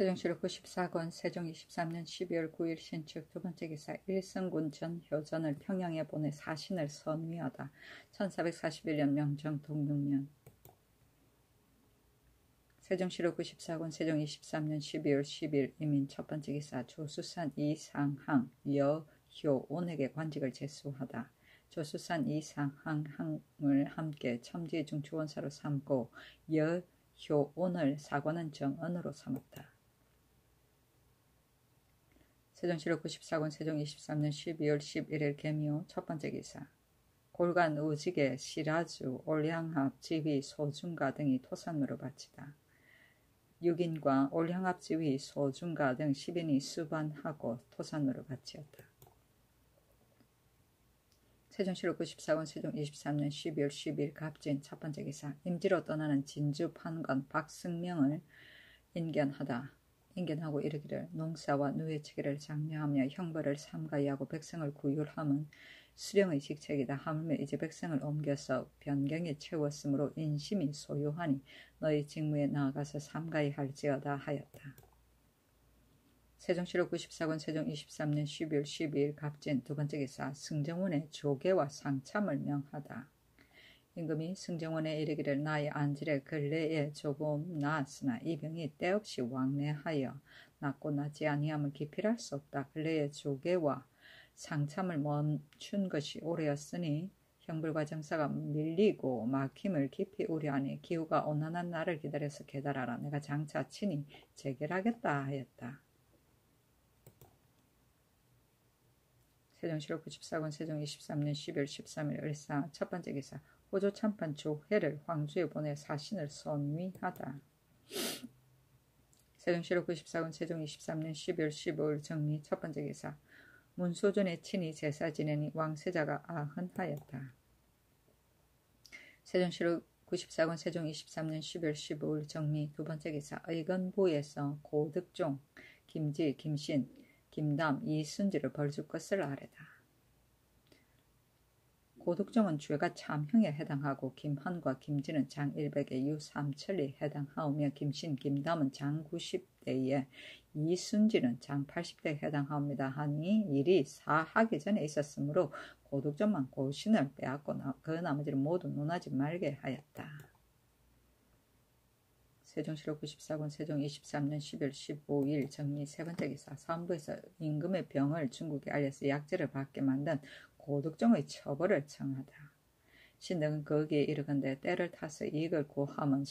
세종시록 94권 세종 23년 12월 9일 신축 두번째 기사 일성군 전효전을 평양에 보내 사신을 선위하다. 1441년 명정동 6년. 세종시록 94권 세종 23년 12월 10일 이민 첫번째 기사 조수산 이상항 여효온에게 관직을 제수하다. 조수산 이상항을 함께 첨지중추원사로 삼고 여효온을 사관원 정언으로 삼았다. 세종시록 94권 세종 23년 12월 11일 개미호 첫번째 기사 골간 우직에 시라주 올향합 지휘 소중가 등이 토산으로 바치다. 6인과 올향합 지휘 소중가 등 10인이 수반하고 토산으로 바치었다. 세종시록 94권 세종 23년 12월 10일 갑진 첫번째 기사 임지로 떠나는 진주 판관 박승명을 인견하고 이르기를 농사와 누회체계를 장려하며 형벌을 삼가이하고 백성을 구휼함은 수령의 직책이다. 하물며 이제 백성을 옮겨서 변경에 채웠으므로 인심이 소요하니 너희 직무에 나아가서 삼가이 할지어다 하였다. 세종시록 94권 세종 23년 12월 12일 갑진 두번째 기사 승정원의 조계와 상참을 명하다. 임금이 승정원에 이르기를 나의 안질에 근래에 조금 나았으나 이 병이 때없이 왕래하여 낫고 낫지 아니함을 기필할 수 없다. 근래에 조계와 상참을 멈춘 것이 오래였으니 형벌과 정사가 밀리고 막힘을 깊이 우려하니 기후가 온난한 날을 기다려서 계달하라. 내가 장차 친히 재결하겠다 하였다. 세종시록 94권 세종 23년 12월 13일 을사 첫번째 기사 호조 참판 조회를 황주에 보내 사신을 선위하다. 세종시록 94권 세종 23년 12월 15일 정리 첫번째 기사 문소존의 친히 제사 지내니 왕세자가 아흔하였다. 세종시록 94권 세종 23년 12월 15일 정리 두번째 기사 의건부에서 고득종, 김지, 김신, 김담, 이순지를 벌줄 것을 아뢰다. 고득종은 죄가 참형에 해당하고 김한과 김지는 장 100에 유 3천리에 해당하오며 김신, 김담은 장 90대에 이순지는 장 80대에 해당하옵니다. 하니 일이 사하기 전에 있었으므로 고득종만 고신을 빼앗고 그 나머지를 모두 논하지 말게 하였다. 세종시록 94권 세종 23년 10월 15일 정리 세번째 기사 사헌부에서 임금의 병을 중국에 알려서 약제를 받게 만든 고득종의 처벌을 청하다. 신등은 거기에 이르건대 때를 타서 이익을 고함은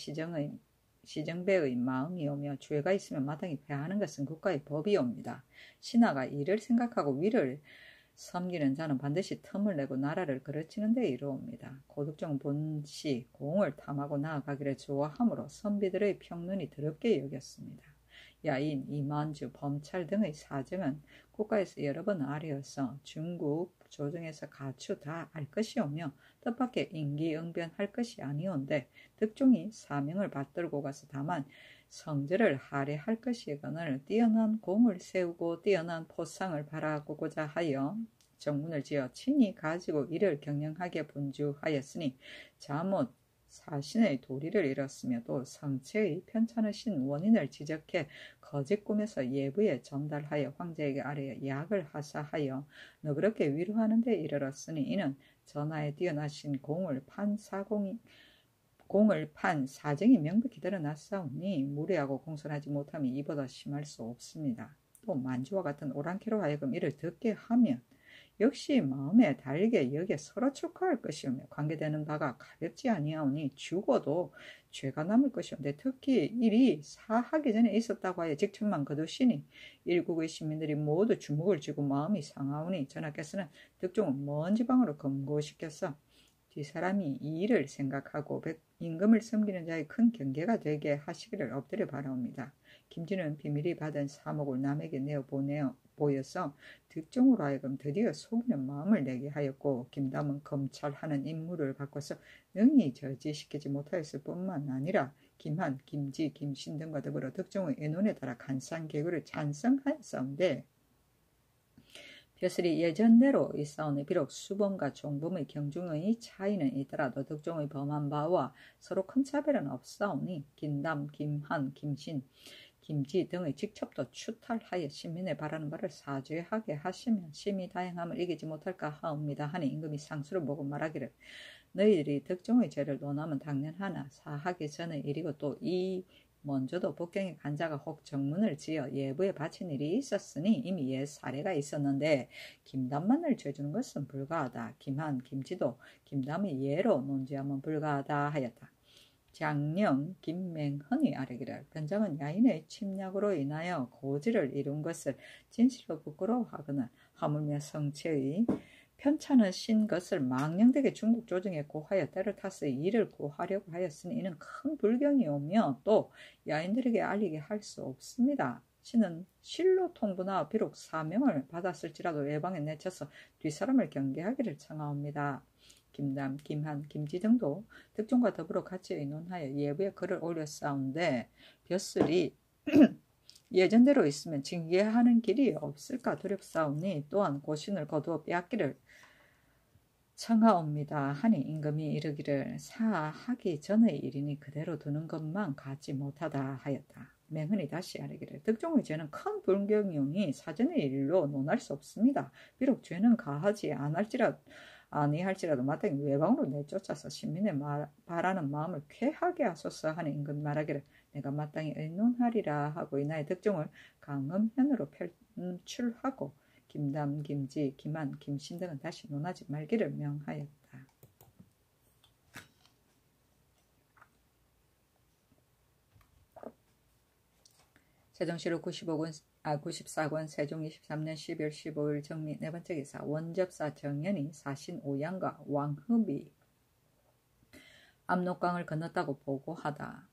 시정배의 마음이오며 죄가 있으면 마땅히 패하는 것은 국가의 법이옵니다. 신하가 이를 생각하고 위를 섬기는 자는 반드시 틈을 내고 나라를 그르치는 데 이르옵니다. 고득종은 본시 공을 탐하고 나아가기를 좋아하므로 선비들의 평론이 더럽게 여겼습니다. 야인, 이만주, 범찰 등의 사정은 국가에서 여러 번 아뢰어서 중국 조정에서 가추 다 알 것이오며 뜻밖의 임기응변할 것이 아니온데 득종이 사명을 받들고 가서 다만 성절을 할애할 것이거늘 뛰어난 공을 세우고 뛰어난 포상을 바라고자 하여 정문을 지어 친히 가지고 이를 경영하게 분주하였으니 자못 사신의 도리를 잃었으며 또 성체의 편찮으신 원인을 지적해 거짓 꿈에서 예부에 전달하여 황제에게 아뢰어 약을 하사하여 너그럽게 위로하는 데 이르렀으니 이는 전하에 뛰어나신 공을 판 사정이 명백히 드러났사오니 무례하고 공손하지 못함이 이보다 심할 수 없습니다. 또 만주와 같은 오랑캐로 하여금 이를 듣게 하면 역시 마음에 달게 여기에 서로 축하할 것이오며 관계되는 바가 가볍지 아니하오니 죽어도 죄가 남을 것이온데 특히 일이 사하기 전에 있었다고 하여 직책만 거두시니 일국의 시민들이 모두 주목을 쥐고 마음이 상하오니 전하께서는 득종을 먼 지방으로 검거시켜서 뒷사람이 이 일을 생각하고 임금을 섬기는 자의 큰 경계가 되게 하시기를 엎드려 바라옵니다. 김지는 비밀이 받은 사목을 남에게 내어 보여서 득종으로 하여금 드디어 속이는 마음을 내게 하였고 김담은 검찰하는 임무를 바꿔서 능히 저지시키지 못하였을 뿐만 아니라 김한, 김지, 김신 등과 더불어 득종의 의논에 따라 간산개구를 찬성하였사온데 벼슬이 예전대로 있사오니 비록 수범과 종범의 경중의 차이는 있더라도 득종의 범한 바와 서로 큰 차별은 없사오니 김담, 김한, 김신, 김지 등의 직첩도 추탈하여 시민의 바라는 바를 사죄하게 하시면 심히 다행함을 이기지 못할까 하옵니다 하니 임금이 상수를 보고 말하기를 너희들이 득종의 죄를 논하면 당연하나 사하기 전의 일이고 또 이 먼저도 북경에 간 자가 혹 정문을 지어 예부에 바친 일이 있었으니 이미 옛 사례가 있었는데 김담만을 죄주는 것은 불가하다. 김한, 김지도 김담의 예로 논지하면 불가하다 하였다. 장령 김맹헌이 아뢰기를 변장은 야인의 침략으로 인하여 고지를 이룬 것을 진실로 부끄러워하거나 하물며 성체의 편찮으신 것을 망령되게 중국 조정에 고하여 때를 타서 이를 구하려고 하였으니 이는 큰 불경이오며 또 야인들에게 알리게 할 수 없습니다. 신은 실로 통보나 비록 사명을 받았을지라도 외방에 내쳐서 뒷사람을 경계하기를 청하옵니다. 김담, 김한, 김지 등도 득종과 더불어 같이 의논하여 예부에 글을 올렸사온데 벼슬이 예전대로 있으면 징계하는 길이 없을까 두렵사오니 또한 고신을 거두어 빼앗기를 청하옵니다 하니 임금이 이르기를 사하기 전의 일이니 그대로 두는 것만 갖지 못하다 하였다. 맹헌이 다시 아뢰기를 득종의 죄는 큰 불경이오니 사전의 일로 논할 수 없습니다. 비록 죄는 가하지 아니할지라도 마땅히 외방으로 내쫓아서 시민의 바라는 마음을 쾌하게 하소서 하니 임금이 말하기를 내가 마땅히 의논하리라 하고 이나의 득종을 강음현으로 편출하고 김담, 김지, 김한, 김신 등은 다시 논하지 말기를 명하였다. 세종시로 94권 세종 23년 12월 15일 정리 네 번째 기사 원접사 정연이 사신 오양과 왕흡이 압록강을 건넜다고 보고하다.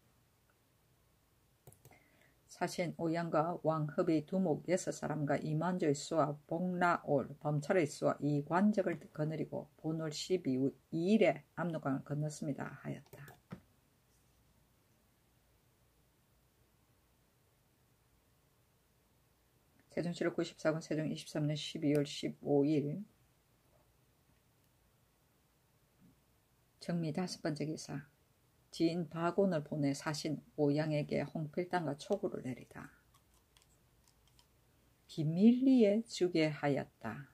사신 오양과 왕흡이 두목 6사람과 이만조의 수와 복라올 범찰의 수와 이관적을 거느리고 본월 12일에 압록강을 건넜습니다 하였다. 세종시로 94권 세종 23년 12월 15일 정미 5번째 기사 지인 박온을 보내 사신 오양에게 홍필당과 초구를 내리다. 비밀리에 주게 하였다.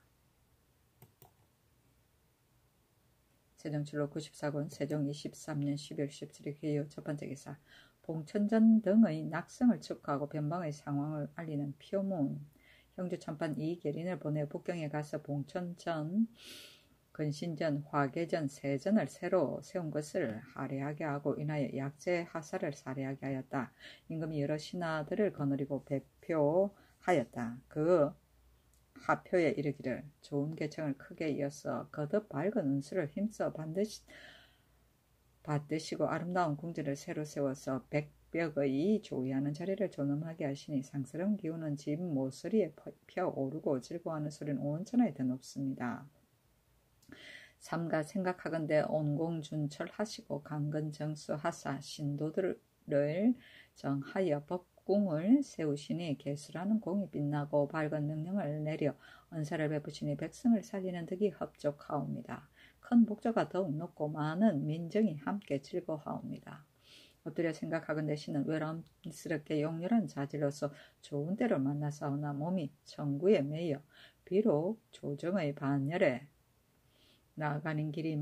세종실록 94권 세종 23년 12월 17일 개요 첫 번째 기사 봉천전 등의 낙성을 축하하고 변방의 상황을 알리는 표문 형주 참판 이계린을 보내 북경에 가서 봉천전 근신전, 화계전, 세전을 새로 세운 것을 할애하게 하고 인하여 약제 하사를 살해하게 하였다. 임금이 여러 신하들을 거느리고 배표하였다. 그 하표에 이르기를 좋은 계청을 크게 이어서 거듭 밝은 은수를 힘써 받드시고 아름다운 궁전을 새로 세워서 백벽의 조위하는 자리를 존엄하게 하시니 상스러운 기운은 집 모서리에 펴오르고 즐거워하는 소리는 온 천하에 드높습니다. 삼가 생각하건대 온공준철하시고 강건정수하사 신도들을 정하여 법궁을 세우시니 개수라는 공이 빛나고 밝은 명령을 내려 언사를 베푸시니 백성을 살리는 덕이 흡족하옵니다. 큰 복조가 더욱 높고 많은 민정이 함께 즐거워하옵니다. 엎드려 생각하건대 신은 외람스럽게 용렬한 자질로서 좋은 때를 만나사오나 몸이 천구에 매여 비록 조정의 반열에 나아가는 길이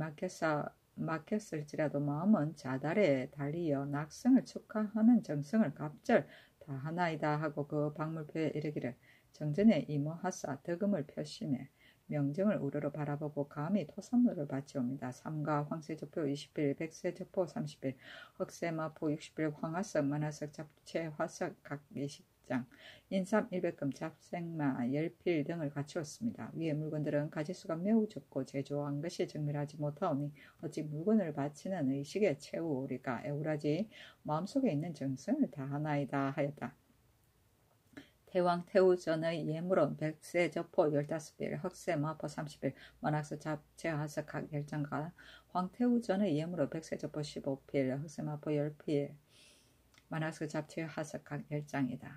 막혔을지라도 마음은 자달에 달리어 낙성을 축하하는 정성을 갑절 다하나이다 하고 그 박물표에 이르기를 정전에 이모하사 덕음을 표심해 명정을 우러러 바라보고 감히 토산물을 바치옵니다. 삼가 황새저포 20일, 백새저포 30일, 흑새마포 60일, 황하석, 만화석, 잡채화석 각 20장, 인삼 100금, 잡생마 10필 등을 갖추었습니다. 위의 물건들은 가지수가 매우 적고 제조한 것이 정밀하지 못하오니 어찌 물건을 바치는 의식에 채우오리까 애우라지 마음속에 있는 정성을 다하나이다 하였다. 태왕 태우전의 예물은 백세저포 15필, 흑새마포 30필, 만학서 잡채화석 각 10장과 황태우전의 예물은 백세저포 15필, 흑새마포 10필, 만학서 잡채화석 각 10장이다.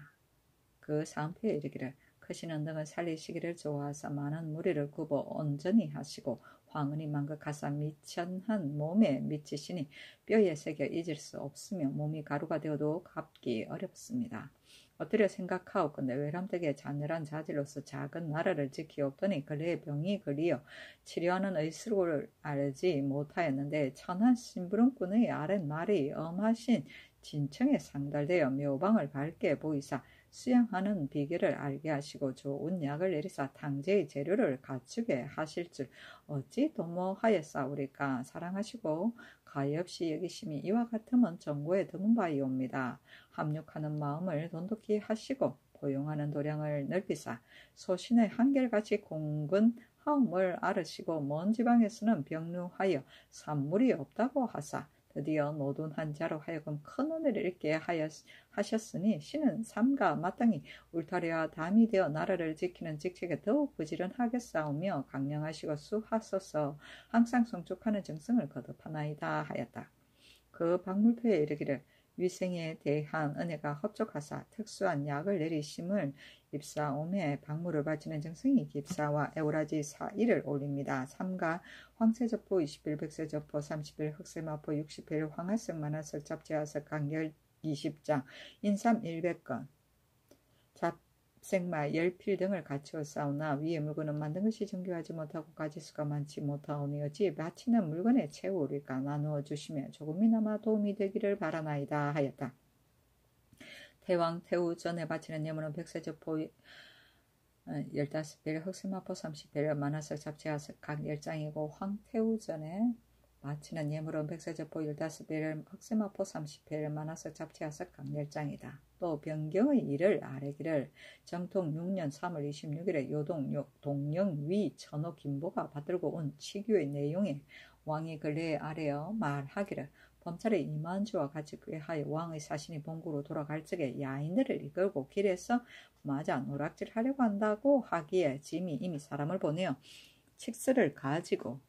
그 사은표에 이르기를 크시는 등을 살리시기를 좋아하사 많은 무리를 굽어 온전히 하시고 황은이 만극하사 미천한 몸에 미치시니 뼈에 새겨 잊을 수 없으며 몸이 가루가 되어도 갚기 어렵습니다. 엎드려 생각하옵건대 외람되게 자늘한 자질로서 작은 나라를 지키옵더니 근래의 병이 그리어 치료하는 의술을 알지 못하였는데 천한 심부름꾼의 아랫말이 엄하신 진청에 상달되어 묘방을 밝게 보이사 수양하는 비결을 알게 하시고 좋은 약을 내리사 탕제의 재료를 갖추게 하실 줄 어찌 도모하였사오리까. 사랑하시고 가엾이 여기심이 이와 같으면 정고에 드문 바이옵니다. 합력하는 마음을 돈독히 하시고 포용하는 도량을 넓히사 소신의 한결같이 공근 하음을 앓으시고 먼 지방에서는 병류하여 산물이 없다고 하사 드디어 노둔한 자로 하여금 큰 은혜를 입게 하셨으니 신은 삼가 마땅히 울타리와 담이 되어 나라를 지키는 직책에 더욱 부지런하겠사오며 강령하시고 수하소서 항상 성축하는 정성을 거듭하나이다 하였다. 그 박물표에 이르기를 위생에 대한 은혜가 흡족하사 특수한 약을 내리심을 입사오매 박물을 바치는 정성이 깊사와 에우라지 사일을 올립니다. 삼가 황새저포 21 백새저포 31 흑새마포 60일 황하석 만화석 잡지하석 강렬 20장 인삼 100건 잡생마 10필 등을 갖추었사오나 위의 물건은 만든 것이 정교하지 못하고 가지수가 많지 못하오니 어찌 바치는 물건에 채우리까. 나누어 주시며 조금이나마 도움이 되기를 바라나이다 하였다. 태왕 태후 전에 바치는 예물은 백세저포 15별 흑새마포 30별 만화석 잡지하석 각 10장이고 황태후 전에 바치는 예물은 백세저포 15별 흑새마포 30별 만화석 잡지하석 각 10장이다. 또 변경의 일을 아뢰기를 정통 6년 3월 26일에 요동 동령 위 천호 김보가 받들고 온 치규의 내용에 왕이 근래에 아뢰어 말하기를 범찰의 이만주와 같이 꾀하여 왕의 사신이 본국으로 돌아갈 적에 야인들을 이끌고 길에서 맞아 노락질하려고 한다고 하기에 짐이 이미 사람을 보내어 칙스를 가지고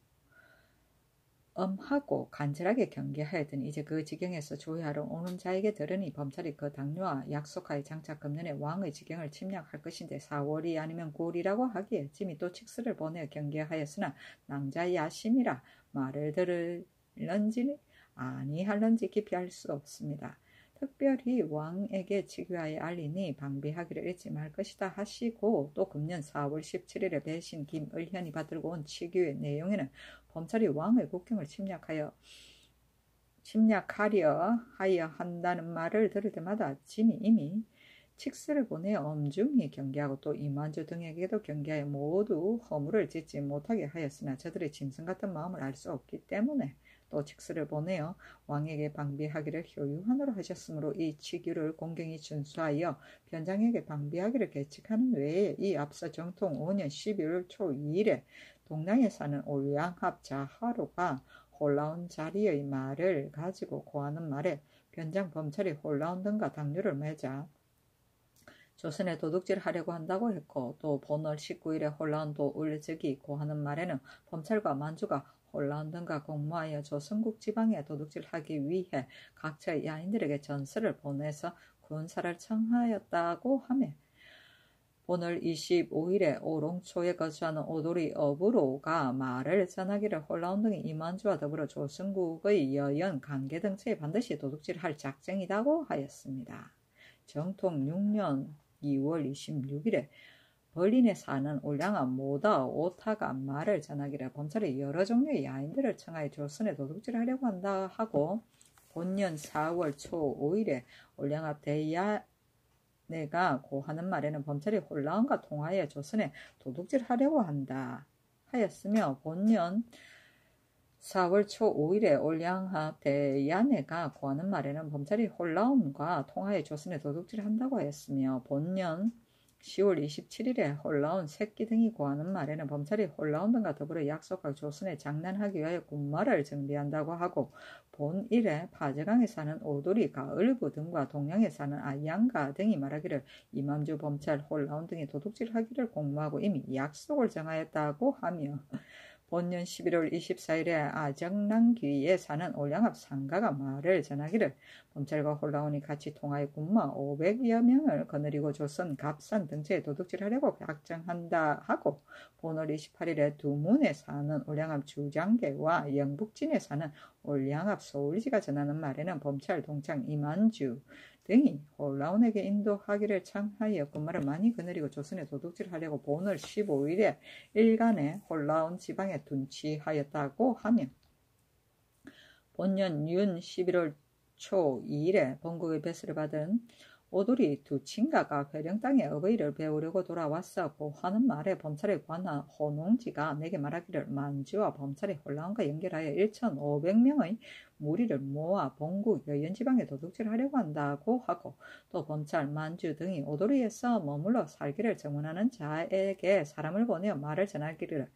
하고 간절하게 경계하였더니 이제 그 지경에서 조회하러 오는 자에게 들으니 범찰이 그 당뇨와 약속하여 장차 금년에 왕의 지경을 침략할 것인데 4월이 아니면 9월이라고 하기에 짐이 또 칙스를 보내어 경계하였으나 낭자 야심이라 말을 들을런지 아니할런지 깊이 알 수 없습니다. 특별히 왕에게 치교하여 알리니 방비하기를 잊지 말 것이다 하시고 또 금년 4월 17일에 배신 김을현이 받들고 온 치교의 내용에는 범찰이 왕의 국경을 침략하려 하여 한다는 말을 들을 때마다 짐이 이미 칙스를 보내어 엄중히 경계하고 또 이만주 등에게도 경계하여 모두 허물을 짓지 못하게 하였으나 저들의 짐승 같은 마음을 알 수 없기 때문에 또 칙스를 보내어 왕에게 방비하기를 효유하노라 하셨으므로 이 치규를 공경히 준수하여 변장에게 방비하기를 계칙하는 외에 이 앞서 정통 5년 12월 초 2일에 동랑에 사는 올양합 자하루가 홀라운 자리의 말을 가지고 고하는 말에 변장 범찰이 홀라운 등과 당류를 맺아 조선에 도둑질하려고 한다고 했고 또 본월 19일에 홀라운 도울적이 고하는 말에는 범찰과 만주가 홀라운 등과 공모하여 조선국 지방에 도둑질하기 위해 각처의 야인들에게 전설을 보내서 군사를 청하였다고 하며 본월 25일에 오롱초에 거주하는 오도리 어부로가 말을 전하기를 홀라운 등이 이만주와 더불어 조선국의 여연 관계 등처에 반드시 도둑질할 작정이라고 하였습니다. 정통 6년 2월 26일에 벌린에 사는 올량한 모다 오타가 말을 전하기를 범찰이 여러 종류의 야인들을 청하여 조선에 도둑질하려고 한다 하고 본년 4월 초 5일에 올량합 대야내가 고하는 말에는 범찰이 홀라운과 통하여 조선에 도둑질하려고 한다 하였으며 본년 4월 초 5일에 올량합 대야내가 고하는 말에는 범찰이 홀라운과 통하여 조선에 도둑질한다고 하였으며 본년 10월 27일에 홀라운 새끼 등이 고하는 말에는 범찰이 홀라운 등과 더불어 약속하고 조선에 장난하기 위하여 군마를 정비한다고 하고 본일에 파제강에 사는 오도리 가을부 등과 동양에 사는 아양가 등이 말하기를 이맘주 범찰 홀라운 등이 도둑질하기를 공모하고 이미 약속을 정하였다고 하며 본년 11월 24일에 아정랑귀에 사는 올량합 상가가 말을 전하기를 범찰과 홀라운이 같이 통하여 군마 500여 명을 거느리고 조선 갑산 등처에 도둑질하려고 작정한다 하고 본월 28일에 두문에 사는 올량합 주장계와 영북진에 사는 올량합 서울지가 전하는 말에는 범찰 동창 이만주 등이 홀라운에게 인도하기를 청하여 군마를 많이 거느리고 조선에 도둑질하려고 본월 15일에 일간에 홀라운 지방에 둔치하였다고 하며 본년 윤 11월 초 2일에 본국의 배수를 받은 오돌이 두 친가가 회령 땅에 어거이를 배우려고 돌아왔었고 하는 말에 범찰에 관한 호농지가 내게 말하기를 만주와 범찰이 홀라운과 연결하여 1,500명의 무리를 모아 본국 여연지방에 도둑질하려고 한다고 하고 또 범찰, 만주 등이 오도리에서 머물러 살기를 정원하는 자에게 사람을 보내어 말을 전하기를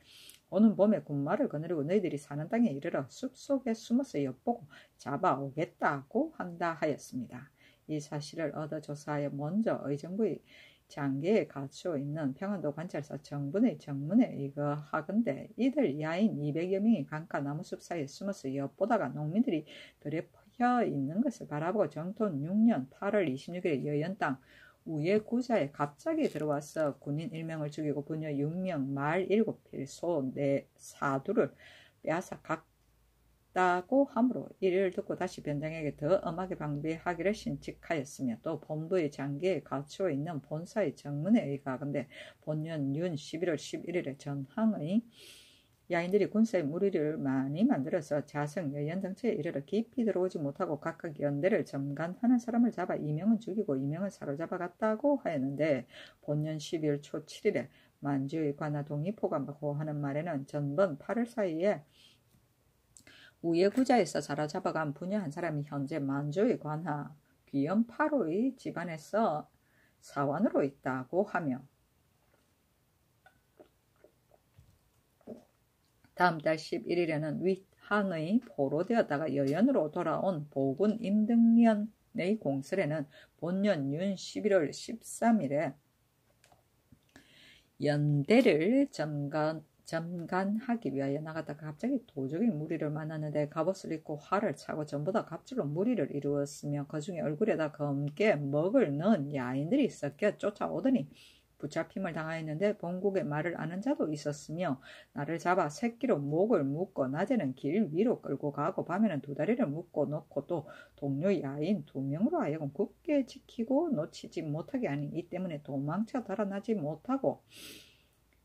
오는 봄에 군마를 거느리고 너희들이 사는 땅에 이르러 숲속에 숨어서 엿보고 잡아오겠다고 한다 하였습니다. 이 사실을 얻어 조사하여 먼저 의정부의 장계에 갖추어 있는 평안도 관찰사 정분의 정문에 이거하건대 이들 야인 200여 명이 강가 나무숲 사이에 숨어서 엿보다가 농민들이 들에 퍼 있는 것을 바라보고 정톤 6년 8월 26일에 여연 땅 우예구자에 갑자기 들어와서 군인 1명을 죽이고 부녀 6명, 말 7필, 소 4두를 빼앗아 갔다고 하므로 이를 듣고 다시 변장에게 더 엄하게 방비하기를 신칙하였으며 또 본부의 장기에 갖추어 있는 본사의 정문에 의하건대 본년 윤 11월 11일에 전항의 야인들이 군사의 무리를 많이 만들어서 자성, 여연 등처에 이르러 깊이 들어오지 못하고 각각 연대를 점간하는 사람을 잡아 2명은 죽이고 2명은 사로잡아 갔다고 하였는데 본년 12월 초 7일에 만주의 관하 동의포가고 하는 말에는 전번 8월 사이에 우예구자에서 사로잡아간 부녀 한 사람이 현재 만주의 관하 귀연 8호의 집안에서 사원으로 있다고 하며 다음 달 11일에는 윗한의 포로되었다가 여연으로 돌아온 보군 임등년의 공설에는 본년 윤 11월 13일에 연대를 점간하기 위하여 나갔다가 갑자기 도적의 무리를 만났는데 갑옷을 입고 활을 차고 전부 다 갑질로 무리를 이루었으며 그 중에 얼굴에다 검게 먹을 넣은 야인들이 섞여 쫓아오더니 붙잡힘을 당하였는데 본국의 말을 아는 자도 있었으며 나를 잡아 새끼로 목을 묶고 낮에는 길 위로 끌고 가고 밤에는 두 다리를 묶고 놓고 또 동료 야인 2명으로 하여금 굳게 지키고 놓치지 못하게 하니 이 때문에 도망쳐 달아나지 못하고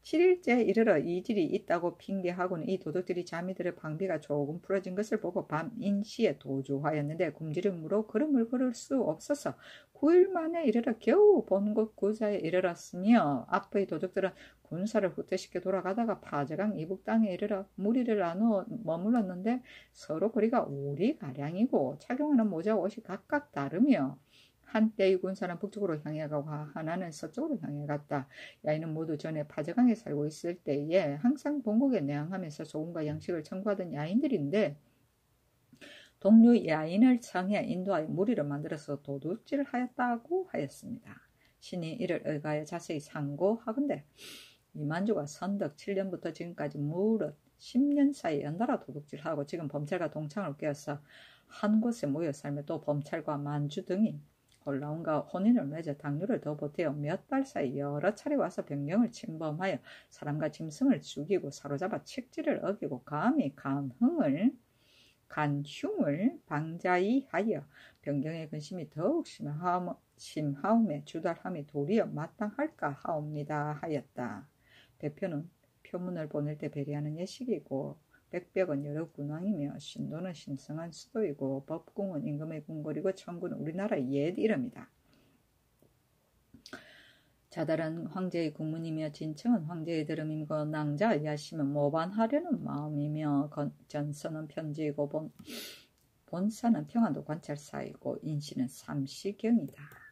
7일째 이르러 이질이 있다고 핑계하고는 이 도둑들이 잠이 들어 방비가 조금 풀어진 것을 보고 밤 인시에 도주하였는데 굶주림으로 걸음을 걸을 수 없어서 9일 만에 이르러 겨우 본국 구자에 이르렀으며 앞의 도둑들은 군사를 후퇴시켜 돌아가다가 파저강 이북 땅에 이르러 무리를 나누어 머물렀는데 서로 거리가 우리가량이고 착용하는 모자 옷이 각각 다르며 한때의 군사는 북쪽으로 향해 가고 하나는 서쪽으로 향해 갔다. 야인은 모두 전에 파저강에 살고 있을 때에 항상 본국에 내항하면서 소금과 양식을 청구하던 야인들인데 동료 야인을 청해 인도하여 무리를 만들어서 도둑질을 하였다고 하였습니다. 신이 이를 의가하여 자세히 상고하건대 이만주가 선덕 7년부터 지금까지 무릇 10년 사이 연달아 도둑질하고 지금 범찰과 동창을 깨어서 한 곳에 모여 살며 또 범찰과 만주 등이 홀라운과 혼인을 맺어 당류를 더 보태어 몇 달 사이 여러 차례 와서 변경을 침범하여 사람과 짐승을 죽이고 사로잡아 책지를 어기고 감히 간흉을 방자이하여 변경의 근심이 더욱 심하움에 주달함이 도리어 마땅할까 하옵니다 하였다. 배표는 표문을 보낼 때 배려하는 예식이고 백벽은 여러 군왕이며 신도는 신성한 수도이고 법궁은 임금의 궁궐이고 천군은 우리나라의 옛 이름이다. 자달은 황제의 국문이며 진청은 황제의 들음이고 낭자 야심은 모반하려는 마음이며 전서는 편지이고 본사는 평안도 관찰사이고 인시는 삼시경이다.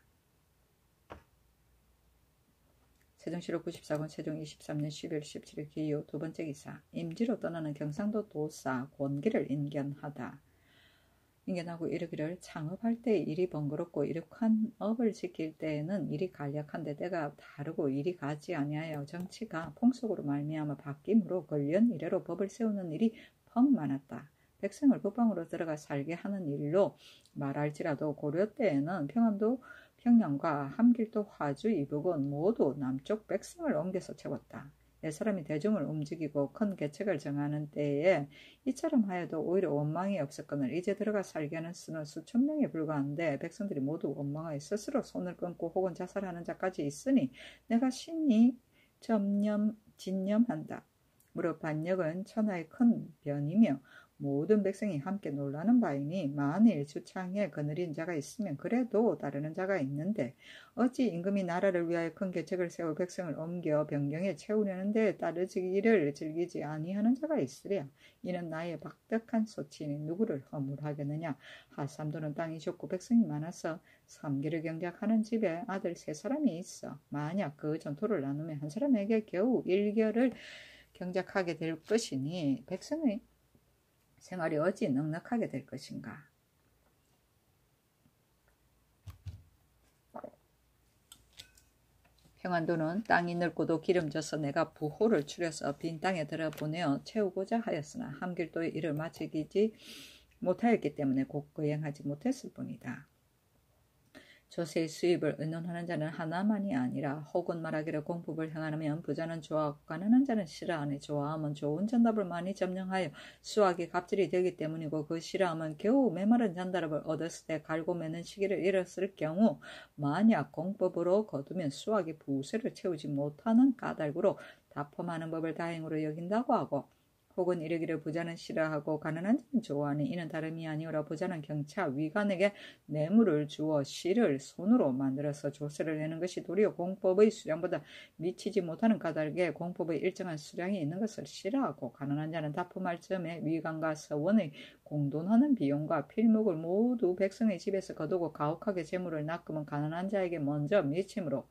세종실록 94권 세종 23년 12월 17일 기요 두 번째 기사 임지로 떠나는 경상도 도사 권기를 인견하고 이르기를 창업할 때 일이 번거롭고 이룩한 업을 지킬 때에는 일이 간략한데 때가 다르고 일이 가지 아니하여 정치가 풍속으로 말미암아 바뀜으로 권련 이래로 법을 세우는 일이 펑 많았다. 백성을 법방으로 들어가 살게 하는 일로 말할지라도 고려 때에는 평안도 평양과 함길도 화주 이북은 모두 남쪽 백성을 옮겨서 채웠다. 사람이 대중을 움직이고 큰 계책을 정하는 때에 이처럼 하여도 오히려 원망이 없었거늘 이제 들어가 살게 하는 수는 수천 명에 불과한데 백성들이 모두 원망하여 스스로 손을 끊고 혹은 자살하는 자까지 있으니 내가 신이 진념한다. 무릇 반역은 천하의 큰 변이며 모든 백성이 함께 놀라는 바이니 만일 주창에 거느린 자가 있으면 그래도 따르는 자가 있는데 어찌 임금이 나라를 위하여 큰 계책을 세워 백성을 옮겨 변경에 채우려는 데 따르기를 즐기지 아니하는 자가 있으랴. 이는 나의 박덕한 소치니 누구를 허물하겠느냐. 하삼도는 땅이 좁고 백성이 많아서 3기를 경작하는 집에 아들 3사람이 있어. 만약 그 전토를 나누면 한 사람에게 겨우 1결을 경작하게 될 것이니 백성의 생활이 어찌 넉넉하게 될 것인가. 평안도는 땅이 넓고도 기름져서 내가 부호를 추려서 빈 땅에 들어보내어 채우고자 하였으나 함길도의 일을 마치지 못하였기 때문에 곧 거행하지 못했을 뿐이다. 조세의 수입을 의논하는 자는 하나만이 아니라 혹은 말하기를 공법을 행하면 부자는 좋아하고 가난한 자는 싫어하니 좋아하면 좋은 잔답을 많이 점령하여 수확이 갑질이 되기 때문이고 그 싫어하면 겨우 메마른 잔답을 얻었을 때 갈고 매는 시기를 잃었을 경우 만약 공법으로 거두면 수확이 부세를 채우지 못하는 까닭으로 다품하는 법을 다행으로 여긴다고 하고 혹은 이르기를 부자는 싫어하고 가난한 자는 좋아하니 이는 다름이 아니오라. 부자는 경차 위관에게 뇌물을 주어 실을 손으로 만들어서 조세를 내는 것이 도리어 공법의 수량보다 미치지 못하는 까닭에 공법의 일정한 수량이 있는 것을 싫어하고 가난한 자는 다품할 즈음에 위관과 서원의 공돈하는 비용과 필목을 모두 백성의 집에서 거두고 가혹하게 재물을 낚으면 가난한 자에게 먼저 미치므로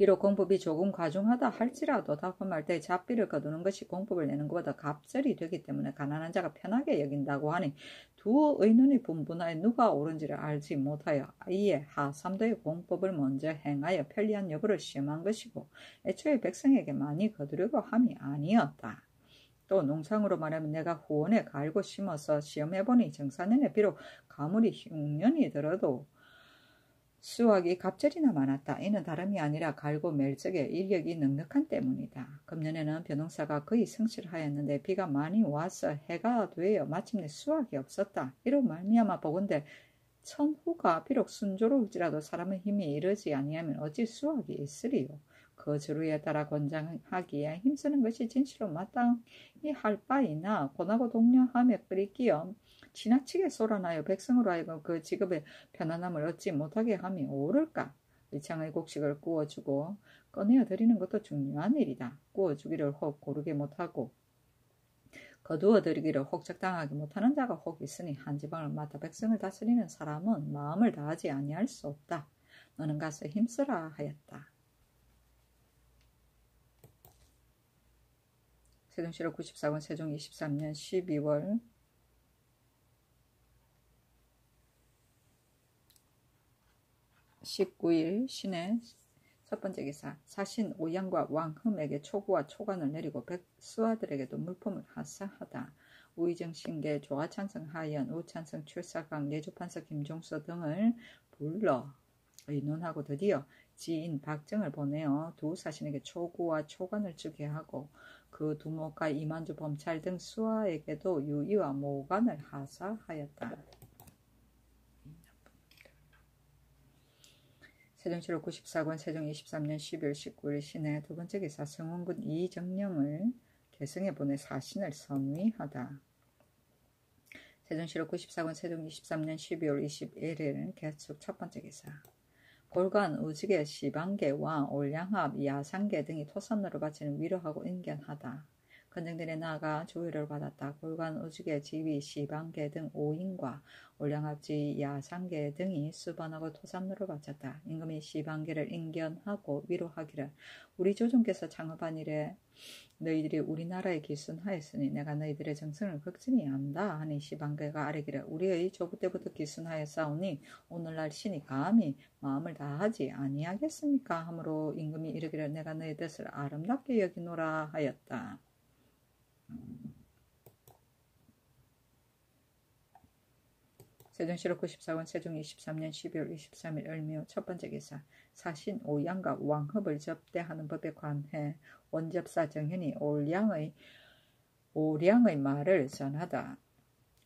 비록 공법이 조금 과중하다 할지라도 다품할 때 잡비를 거두는 것이 공법을 내는 것보다 갑절이 되기 때문에 가난한 자가 편하게 여긴다고 하니 두 의논이 분분하여 누가 옳은지를 알지 못하여 이에 하삼도의 공법을 먼저 행하여 편리한 여부를 시험한 것이고 애초에 백성에게 많이 거두려고 함이 아니었다. 또 농상으로 말하면 내가 후원에 갈고 심어서 시험해보니 정사년에 비록 가물이 흉년이 들어도 수확이 갑절이나 많았다. 이는 다름이 아니라 갈고 멜적에 인력이 넉넉한 때문이다. 금년에는 벼농사가 거의 성실하였는데 비가 많이 와서 해가 되어 마침내 수확이 없었다. 이로 말미암아 보건대 천후가 비록 순조로울지라도 사람의 힘이 이르지 아니하면 어찌 수확이 있으리요. 그 주루에 따라 권장하기에 힘쓰는 것이 진실로 마땅히 할 바이나 권하고 독려하며 끓이기여 지나치게 쏟아나여 백성으로 하여금 그 직업의 편안함을 얻지 못하게 함이 옳을까? 의창의 곡식을 구워주고 꺼내어 드리는 것도 중요한 일이다. 구워주기를 혹 고르게 못하고 거두어 드리기를 혹 적당하게 못하는 자가 혹 있으니 한 지방을 맡아 백성을 다스리는 사람은 마음을 다하지 아니할 수 없다. 너는 가서 힘쓰라 하였다. 세종시록 94권 세종 23년 12월 19일 신의 첫 번째 기사 사신 오양과 왕흠에게 초구와 초관을 내리고 백수아들에게도 물품을 하사하다. 우의정 신계 조화찬성 하연 우찬성 출사강 내주판서 김종서 등을 불러 의논하고 드디어 지인 박정을 보내어 두 사신에게 초구와 초관을 주게 하고 그 두목과 이만주 범찰 등 수하에게도 유의와 모관을 하사하였다. 세종시록 94권 세종 23년 12월 19일 신의 두 번째 기사 성원군 이정령을 개성에 보내 사신을 선위하다. 세종시록 94권 세종 23년 12월 21일 개축 첫 번째 기사 골관, 우직의 시방계와 올량합, 야상계 등이 토선로를 바치는 위로하고 인견하다. 건정들에 나아가 조의를 받았다. 골관, 우직의 지위, 시방계 등 5인과 올량합지, 야상계 등이 수반하고 토산로를 바쳤다. 임금이 시방계를 인견하고 위로하기를 우리 조정께서 창업한 이래 너희들이 우리나라에 기순하였으니 내가 너희들의 정성을 극진히 안다 하니 시방계가 아뢰기를 우리의 조부 때부터 기순하였사오니 오늘날 신이 감히 마음을 다하지 아니하겠습니까 하므로 임금이 이르기를 내가 너희 뜻을 아름답게 여기노라 하였다. 세종시록 94권 세종 23년 12월 23일 을묘 첫 번째 기사. 사신 오양과 왕흡을 접대하는 법에 관해 원접사 정현이 오량의 말을 전하다.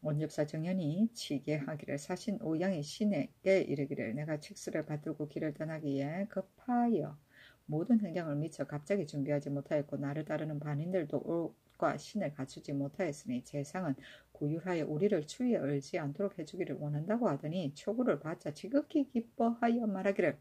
원접사 정현이 치계하기를 사신 오양이 신에게 이르기를 내가 칙수를 받들고 길을 떠나기에 급하여 모든 행장을 미처 갑자기 준비하지 못하였고 나를 따르는 반인들도 옷과 신을 갖추지 못하였으니 재상은 구휼하여 우리를 추위에 얼지 않도록 해주기를 원한다고 하더니 초구를 받자 지극히 기뻐하여 말하기를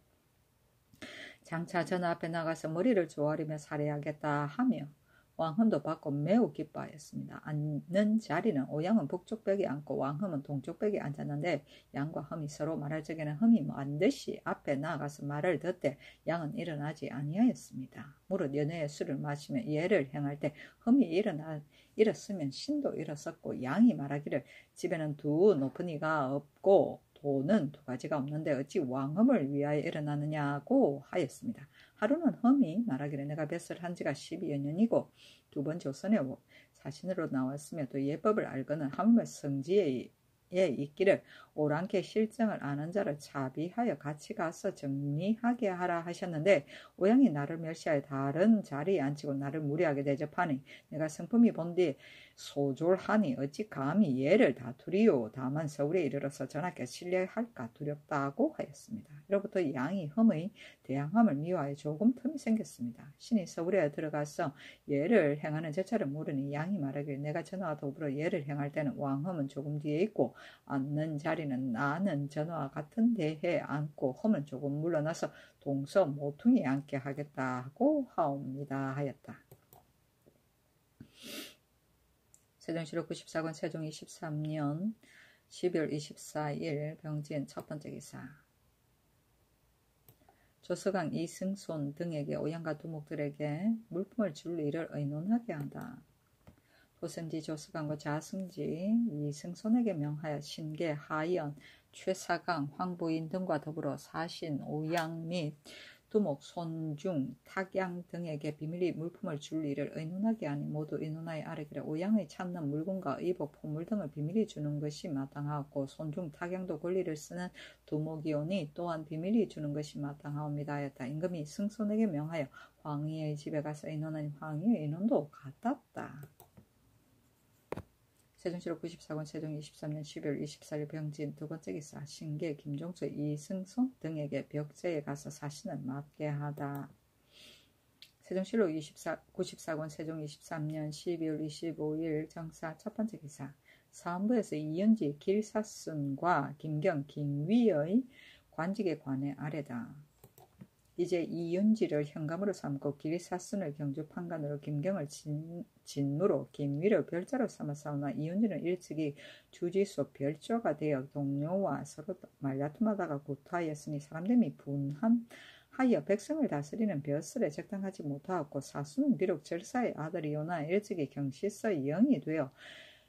장차 전하 앞에 나가서 머리를 조아리며 살해하겠다 하며 왕흠도 받고 매우 기뻐하였습니다. 앉는 자리는 오양은 북쪽 벽에 앉고 왕흠은 동쪽 벽에 앉았는데 양과 흠이 서로 말할 적에는 흠이 반드시 앞에 나아가서 말을 듣되 양은 일어나지 아니하였습니다. 무릇 연회의 술을 마시며 예를 행할 때 흠이 일었으면 신도 일었었고 양이 말하기를 집에는 두 높은 이가 없고 도는 두 가지가 없는데 어찌 왕흠을 위하여 일어나느냐고 하였습니다. 하루는 흠이 말하기를 내가 뱃을 한 지가 12여 년이고 두 번 조선에 사신으로 나왔으며 또 예법을 알거는 하물며 성지에 있기를 오랑캐 실정을 아는 자를 차비하여 같이 가서 정리하게 하라 하셨는데 오양이 나를 멸시하여 다른 자리에 앉히고 나를 무리하게 대접하니 내가 성품이 본뒤 소졸하니 어찌 감히 얘를 다투리요. 다만 서울에 이르러서 전하께 신뢰할까 두렵다고 하였습니다. 이로부터 양이 흠의 대항함을 미워하여 조금 틈이 생겼습니다. 신이 서울에 들어가서 예를 행하는 제차를 물으니 양이 말하길 내가 전하와 더불어 예를 행할 때는 왕흠은 조금 뒤에 있고 앉는 자리는 나는 전하와 같은 데에 앉고 흠은 조금 물러나서 동서 모퉁이에 앉게 하겠다고 하옵니다 하였다. 세종시록 94권 세종 23년 12월 24일 병진 첫 번째 기사. 조서강 이승손 등에게 오양과 두목들에게 물품을 줄 일을 의논하게 한다. 도선지 조서강과 자승지 이승손에게 명하여 신계, 하연, 최사강, 황부인 등과 더불어 사신, 오양 및 두목, 손중, 탁양 등에게 비밀리 물품을 줄 일을 의논하게 하니 모두 의논하여 아뢰기를 오양의 찾는 물건과 의복, 포물 등을 비밀리 주는 것이 마땅하고 손중, 탁양도 권리를 쓰는 두목이오니 또한 비밀리 주는 것이 마땅하옵니다 하였다. 임금이 승손에게 명하여 황희의 집에 가서 의논하니 황희의 의논도 같았다. 세종시록 94권 세종 23년 12월 24일 병진 두 번째 기사. 신계, 김종수, 이승손 등에게 벽제에 가서 사신을 맡게 하다. 세종시록 94권 세종 23년 12월 25일 정사 첫 번째 기사. 사헌부에서 이윤지, 길사순과 김경, 김위의 관직에 관해 아뢰다. 이제 이윤지를 현감으로 삼고 길사순을 경주 판관으로 김경을 진무로 김위를 별자로 삼았사오나 이윤지는 일찍이 주지수 별조가 되어 동료와 서로 말다툼하다가 구타하였으니 사람들이 분함하여 백성을 다스리는 벼슬에 적당하지 못하였고 사수는 비록 절사의 아들이오나 일찍이 경시서 영이 되어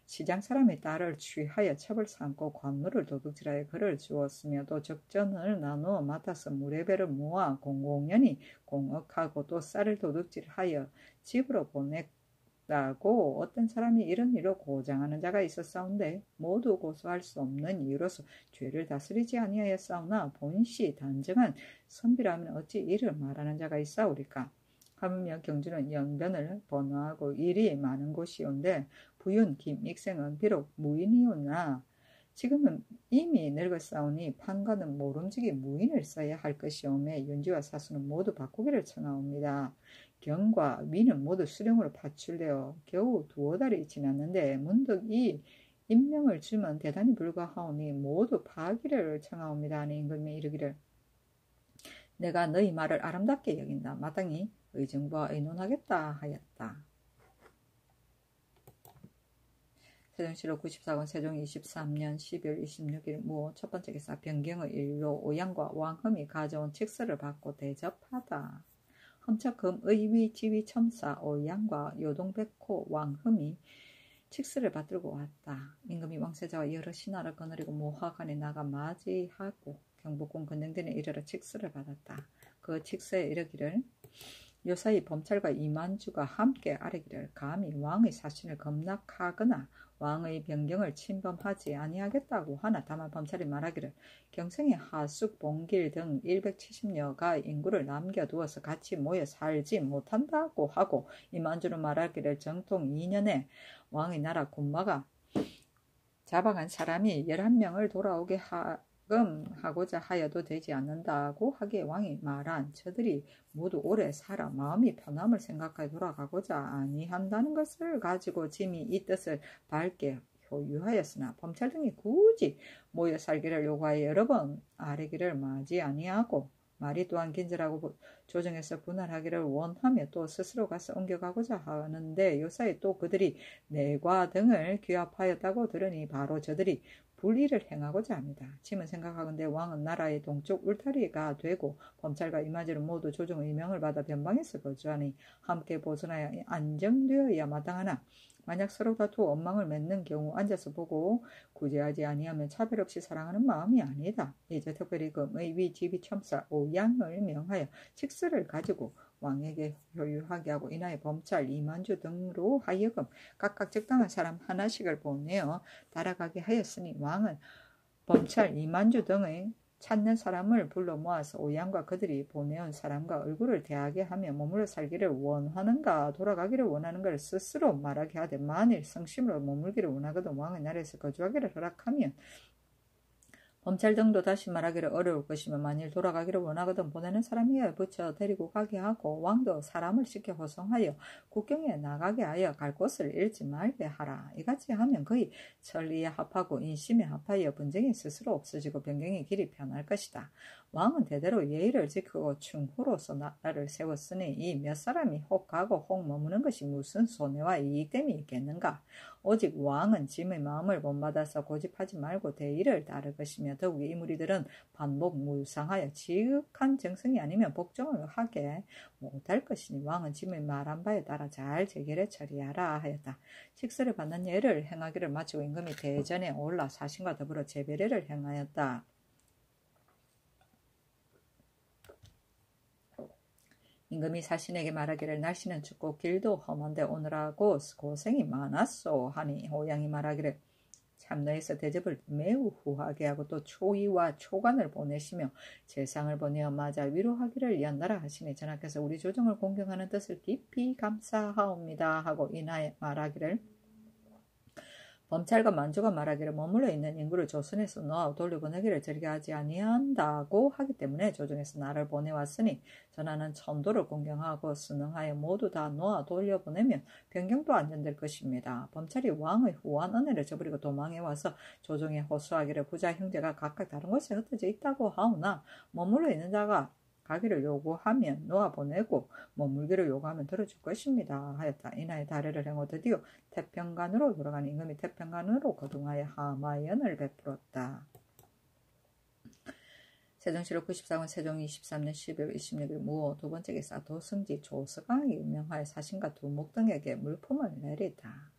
시장 사람의 딸을 취하여 첩을 삼고 관물을 도둑질하여 그를 주었으며도 적전을 나누어 맡아서 무례배를 모아 공공연히 공억하고 또 쌀을 도둑질하여 집으로 보냈다고 어떤 사람이 이런 일로 고장하는 자가 있었사온데 모두 고소할 수 없는 이유로서 죄를 다스리지 아니하였사오나 본시 단정한 선비라면 어찌 이를 말하는 자가 있사오리까. 하물며 경주는 연변을 번화하고 일이 많은 곳이온데 부윤, 김익생은 비록 무인이오나 지금은 이미 늙었사오니 판관은 모름지기 무인을 써야 할 것이오매 윤지와 사수는 모두 바꾸기를 청하옵니다. 경과 위는 모두 수령으로 파출되어 겨우 두어 달이 지났는데 문득 이 임명을 주면 대단히 불가하오니 모두 파기를 청하옵니다 하니 임금이 이르기를 내가 너희 말을 아름답게 여긴다. 마땅히 의정부와 의논하겠다 하였다. 세종시록 94권 세종 23년 12월 26일 무 첫 번째 기사. 변경의 일로 오양과 왕흠이 가져온 칙서를 받고 대접하다. 험척금 의위 지위 첨사 오양과 요동백호 왕흠이 칙서를 받들고 왔다. 임금이 왕세자와 여러 신하를 거느리고 모화관에 나가 맞이하고 경복궁 건능전에 이르러 칙서를 받았다. 그 칙서에 이르기를 요사이 범찰과 이만주가 함께 아뢰기를 감히 왕의 사신을 검락하거나 왕의 변경을 침범하지 아니하겠다고 하나, 다만 범찰이 말하기를 경성의 하숙, 봉길 등 170여가 인구를 남겨두어서 같이 모여 살지 못한다고 하고, 이만주는 말하기를 정통 2년에 왕의 나라 군마가 잡아간 사람이 11명을 돌아오게 하고자 하여도 되지 않는다고 하기에 왕이 말한 저들이 모두 오래 살아 마음이 편함을 생각하여 돌아가고자 아니한다는 것을 가지고 짐이 이 뜻을 밝게 효유하였으나 범찰 등이 굳이 모여 살기를 요구하여 여러 번 아뢰기를 마지 아니하고, 말이 또한 긴절하고 조정해서 분할하기를 원하며 또 스스로 가서 옮겨가고자 하는데, 요사이 또 그들이 내과 등을 규합하였다고 들으니 바로 저들이 불의를 행하고자 합니다. 짐은 생각하건대 왕은 나라의 동쪽 울타리가 되고 범찰과 이마지는 모두 조정의 명을 받아 변방에서 거주하니 함께 보존하여 안정되어야 마땅하나, 만약 서로 다투어 원망을 맺는 경우 앉아서 보고 구제하지 아니하면 차별 없이 사랑하는 마음이 아니다. 이제 특별히 금의 위 지비 첨사 오양을 명하여 칙서를 가지고 왕에게 효유하게 하고, 이나의 범찰 이만주 등으로 하여금 각각 적당한 사람 하나씩을 보내어 따라가게 하였으니, 왕은 범찰 이만주 등의 찾는 사람을 불러 모아서 오양과 그들이 보내온 사람과 얼굴을 대하게 하며 머물러 살기를 원하는가 돌아가기를 원하는가를 스스로 말하게 하되, 만일 성심으로 머물기를 원하거든 왕의 나라에서 거주하기를 허락하면 범찰 등도 다시 말하기를 어려울 것이며, 만일 돌아가기를 원하거든 보내는 사람이여 붙여 데리고 가게 하고, 왕도 사람을 시켜 호송하여 국경에 나가게 하여 갈 곳을 잃지 말게 하라. 이같이 하면 거의 천리에 합하고 인심에 합하여 분쟁이 스스로 없어지고 변경의 길이 편할 것이다. 왕은 대대로 예의를 지키고 충후로서 나라를 세웠으니 이 몇 사람이 혹 가고 혹 머무는 것이 무슨 손해와 이익됨이 있겠는가. 오직 왕은 짐의 마음을 본받아서 고집하지 말고 대의를 따를 것이며, 더욱이 이 무리들은 반복 무상하여 지극한 정성이 아니면 복종을 하게 못할 것이니 왕은 짐의 말한 바에 따라 잘 재결해 처리하라 하였다. 칙서를 받는 예를 행하기를 마치고 임금이 대전에 올라 사신과 더불어 제배례를 행하였다. 임금이 사신에게 말하기를 날씨는 춥고 길도 험한데 오늘하고 고생이 많았소 하니, 오양이 말하기를 참너에서 대접을 매우 후하게 하고 또 초의와 초관을 보내시며 제상을 보내어 맞아 위로하기를 연달아 하시니, 전하께서 우리 조정을 공경하는 뜻을 깊이 감사하옵니다 하고, 이나에 말하기를 범찰과 만주가 말하기를 머물러 있는 인구를 조선에서 놓아 돌려보내기를 저리게 하지 아니한다고 하기 때문에 조정에서 나를 보내왔으니, 전하는 천도를 공경하고 순응하여 모두 다 놓아 돌려보내면 변경도 안전될 것입니다. 범찰이 왕의 후한 은혜를 저버리고 도망해 와서 조정에 호소하기를 부자 형제가 각각 다른 곳에 흩어져 있다고 하오나, 머물러 있는 자가 가기를 요구하면 놓아보내고 머물기를 요구하면 들어줄 것입니다 하였다. 이나의 다례를 행하여 드디어 태평간으로 돌아가니, 임금이 태평간으로 거둥하여 하마연을 베풀었다. 세종실록 94권 세종 23년 12월 26일 무호 두 번째 기사 도승지 조서강이 명하여 사신과 두목 등에게 물품을 내리다.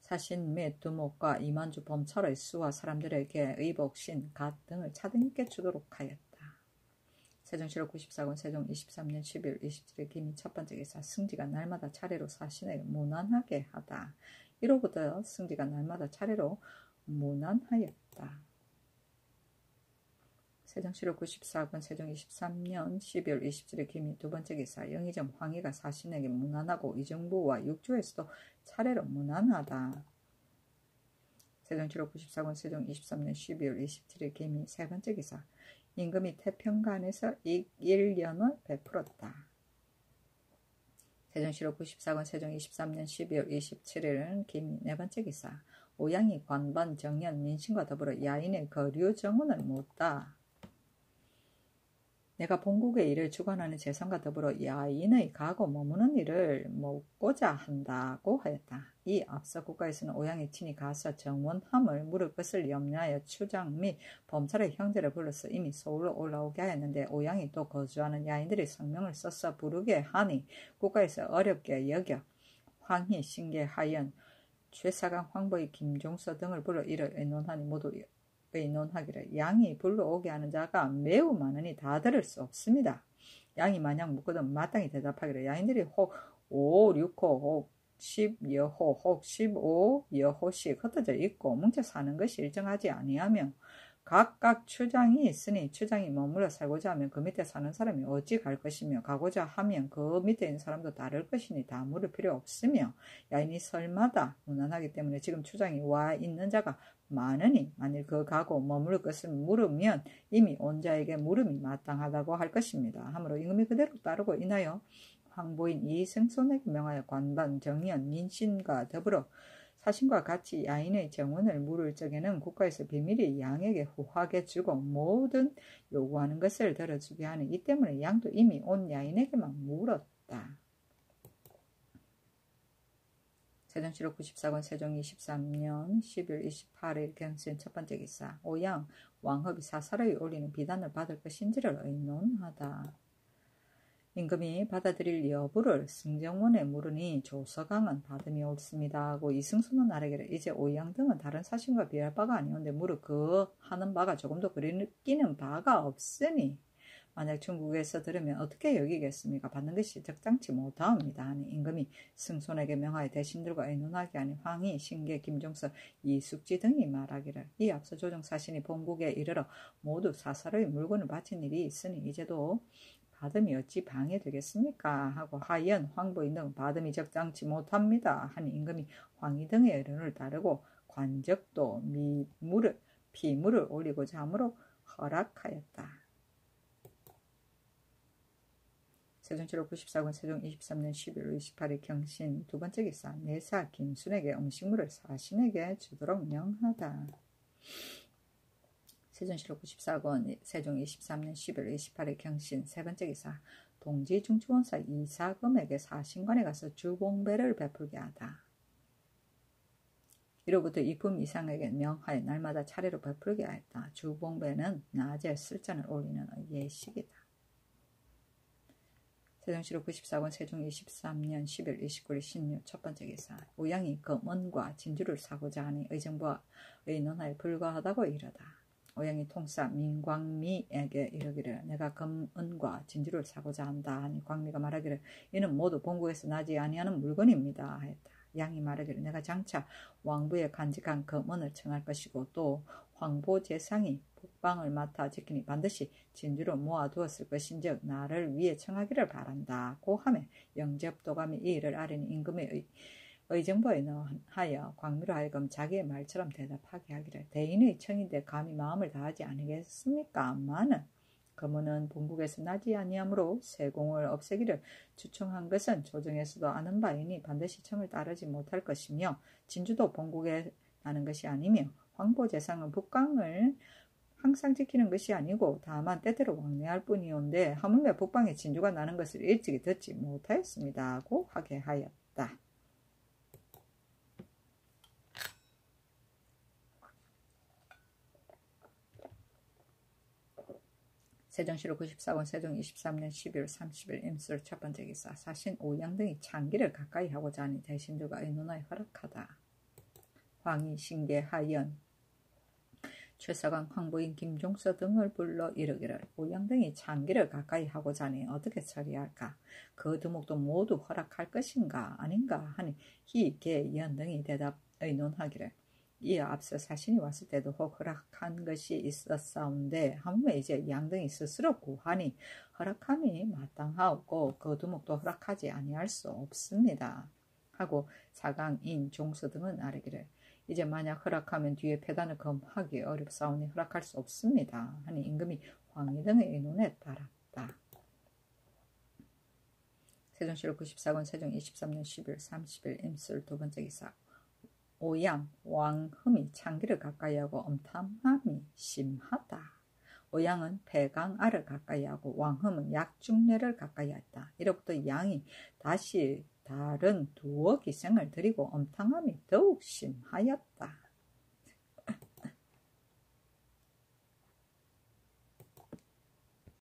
사신 및 두목과 이만주 범찰의 수와 사람들에게 의복, 신, 갓 등을 차등있게 주도록 하였다. 세종실록 94권 세종 23년 12월 27일 기미 첫 번째 기사 승지가 날마다 차례로 사신을 문안하게 하다. 이로부터 승지가 날마다 차례로 문안하였다. 세종실록 94권 세종 23년 12월 27일 기미 두 번째 기사 영의정 황희가 사신에게 문안하고 이정부와 육조에서도 차례로 문안하다. 세종실록 94권 세종 23년 12월 27일 기미 세 번째 기사 임금이 태평간에서 일연을 베풀었다. 세종실록 94권 세종 23년 12월 27일은 기미 네 번째 기사 오양이 관반 정연 민심과 더불어 야인의 거류 정원을 묻다. 내가 본국의 일을 주관하는 재산과 더불어 야인의 가고 머무는 일을 묻고자 한다고 하였다. 이 앞서 국가에서는 오양이 친히 가서 정원함을 물을 것을 염려하여 추장 및 범찰의 형제를 불러서 이미 서울로 올라오게 하였는데, 오양이 또 거주하는 야인들이 성명을 써서 부르게 하니 국가에서 어렵게 여겨 황희, 신계, 하연, 최사강, 황보의, 김종서 등을 불러 이를 의논하니 모두 의논하기를 양이 불러오게 하는 자가 매우 많으니 다 들을 수 없습니다. 양이 만약 묻거든 마땅히 대답하기를 야인들이 혹 5, 6호, 혹 10여호, 혹 15여호씩 흩어져 있고 뭉쳐 사는 것이 일정하지 아니하며 각각 추장이 있으니 추장이 머물러 살고자 하면 그 밑에 사는 사람이 어찌 갈 것이며 가고자 하면 그 밑에 있는 사람도 따를 것이니 다 물을 필요 없으며 야인이 설마다 무난하기 때문에 지금 추장이 와 있는 자가 많으니 만일 그 가고 머물 것을 물으면 이미 온 자에게 물음이 마땅하다고 할 것입니다. 하므로 임금이 그대로 따르고 인하여 황보인 이승손에게 명하여 관반, 정의연, 민신과 더불어 사신과 같이 야인의 정원을 물을 적에는 국가에서 비밀이 양에게 후하게 주고 모든 요구하는 것을 들어주게 하니 이 때문에 양도 이미 온 야인에게만 물었다. 세종실록 94권 세종 23년 10일 28일 경신 첫 번째 기사 오양 왕허비 사사로이 올리는 비단을 받을 것인지를 의논하다. 임금이 받아들일 여부를 승정원에 물으니 조서강은 받음이 옳습니다 하고 이승손은 아래기를 이제 오양 등은 다른 사신과 비할 바가 아니온데 무릇 그 하는 바가 조금도 그리끼는 바가 없으니 만약 중국에서 들으면 어떻게 여기겠습니까? 받는 것이 적당치 못하옵니다 하니 임금이 승손에게 명하여 대신들과 의논하게 하니 황희, 신계, 김종서, 이숙지 등이 말하기를 이 앞서 조정사신이 본국에 이르러 모두 사사로이 물건을 바친 일이 있으니 이제도 받음이 어찌 방해되겠습니까? 하고 하연, 황보인 등 받음이 적당치 못합니다 하니 임금이 황희 등의 의논을 따르고 관적도 피물을 올리고자 하므로 허락하였다. 세종실록 94권 세종 23년 11월 28일 경신 두 번째 기사 내사 김순에게 음식물을 사신에게 주도록 명하다. 세종실록 94권 세종 23년 11월 28일 경신 세 번째 기사 동지 중추원사 이사금에게 사신관에 가서 주봉배를 베풀게 하다. 이로부터 이품 이상에게 명하여 날마다 차례로 베풀게 하였다. 주봉배는 낮에 쓸잔을 올리는 예식이다. 세종실록 94권 세종 23년 10일 29일 신유 첫 번째 기사 오양이 금은과 진주를 사고자 하니 의정부와 의논하여 불가하다고 이르다. 오양이 통사 민광미에게 이르기를 내가 금은과 진주를 사고자 한다 하니 광미가 말하기를 이는 모두 본국에서 나지 아니하는 물건입니다 하였다. 양이 말하기를 내가 장차 왕부에 간직한 금은을 청할 것이고 또 황보재상이 북방을 맡아 지키니 반드시 진주를 모아두었을 것인즉 나를 위해 청하기를 바란다. 고함에 영접도감이 이 일을 아뢰니 임금의 의정부에 하여 광미로 하여금 자기의 말처럼 대답하게 하기를 대인의 청인데 감히 마음을 다하지 아니겠습니까? 마는 금은은 본국에서 나지 아니하므로 세공을 없애기를 추청한 것은 조정에서도 아는 바이니 반드시 청을 따르지 못할 것이며 진주도 본국에 나는 것이 아니며 황보재상은 북강을 항상 지키는 것이 아니고 다만 때때로 왕래할 뿐이온데 하물며 북방에 진주가 나는 것을 일찍이 듣지 못하였습니다 하고 하게 하였다. 세종실록 94권 세종 23년 12월 30일 임술 첫 번째 기사 사신 오양 등이 창기를 가까이 하고자 하니 대신들과 의논하여 허락하다. 황희, 신계, 하연, 최서강, 황보인, 김종서 등을 불러 이르기를 오양 등이 창기를 가까이 하고자 하니 어떻게 처리할까? 그 두목도 모두 허락할 것인가 아닌가 하니 희, 계, 연 등이 대답 의논하기를 이에 앞서 사신이 왔을 때도 혹 허락한 것이 있었사온데 하물며 이제 양등이 스스로 구하니 허락함이 마땅하고 그 두목도 허락하지 아니할 수 없습니다 하고 사강, 인, 종서 등은 아뢰기를 이제 만약 허락하면 뒤에 폐단을 검하기 어렵사오니 허락할 수 없습니다 하니 임금이 황희 등의 의논에 따랐다. 세종실록 94권 세종 23년 10일 30일 임술 두 번째 기사 오양, 왕흠이 창기를 가까이하고 엄탐함이 심하다. 오양은 폐강알을 가까이하고 왕흠은 약중례를 가까이했다. 이로부터 양이 다시 다른 두어 기생을 드리고 엄탐함이 더욱 심하였다.